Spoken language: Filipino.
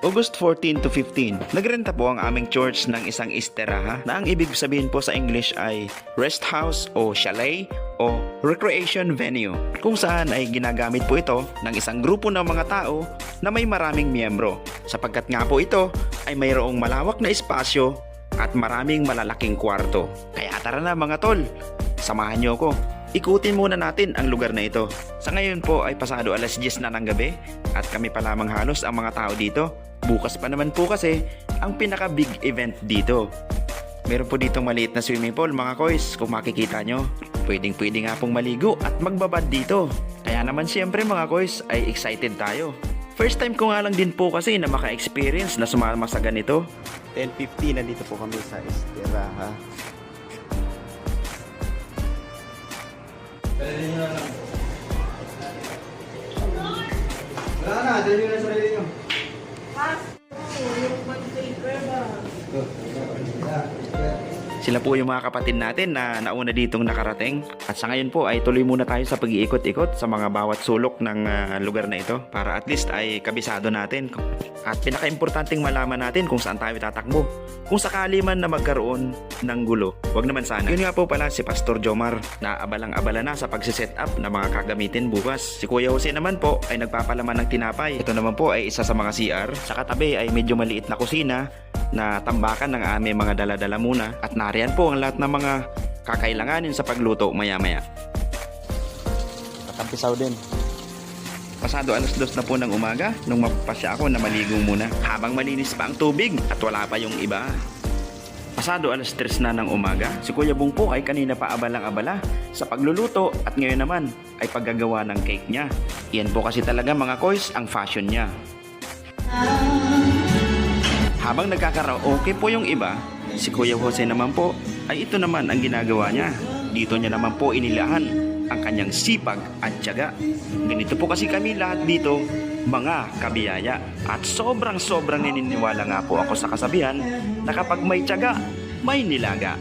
August 14 to 15, nagrenta po ang aming church ng isang istiraha na ang ibig sabihin po sa English ay rest house o chalet o recreation venue, kung saan ay ginagamit po ito ng isang grupo ng mga tao na may maraming miyembro, sapagkat nga po ito ay mayroong malawak na espasyo at maraming malalaking kwarto. Kaya tara na mga tol, samahan niyo ko. Ikutin muna natin ang lugar na ito. Sa ngayon po ay pasado alas 10 na ng gabi at kami pa lamang halos ang mga tao dito. Bukas pa naman po kasi ang pinaka big event dito. Meron po ditong maliit na swimming pool mga koys, kung makikita nyo. Pwedeng nga pong maligo at magbabad dito. Kaya naman siyempre mga koys ay excited tayo. First time ko nga lang din po kasi na maka-experience na sumama sa ganito. 10:50 nandito po kami sa Estiraha. Wala na, dali na sa sarili nyo. Sila po yung mga kapatid natin na nauna ditong nakarating. At sa ngayon po ay tuloy muna tayo sa pag-iikot-ikot sa mga bawat sulok ng lugar na ito para at least ay kabisado natin. At pinaka-importanting malaman natin kung saan tayo tatakbo. Kung sakali man na magkaroon ng gulo, wag naman sana. Yun nga po pala si Pastor Jomar na abalang-abala na sa pagsiset up ng mga kagamitin bukas. Si Kuya Jose naman po ay nagpapalaman ng tinapay. Ito naman po ay isa sa mga CR. Sa katabi ay medyo maliit na kusina na tambakan ng aming mga dala-dala muna, at nariyan po ang lahat ng mga kakailanganin sa pagluto maya-maya. Katampisaw din. Pasado alas 2 na po ng umaga nung mapasya ako na maligo muna habang malinis pa ang tubig at wala pa yung iba. Pasado alas 3 na ng umaga, si Kuya Bong po ay kanina pa abalang-abala sa pagluluto at ngayon naman ay paggagawa ng cake niya. Iyan po kasi talaga mga koys ang fashion niya. Habang nagkakaraoke po yung iba, si Kuya Jose naman po ay ito naman ang ginagawa niya. Dito niya naman po inilahan ang kanyang sipag at tiyaga. Ganito po kasi kami lahat dito, mga kabiyaya. At sobrang naniniwala nga po ako sa kasabihan na kapag may tiyaga, may nilaga.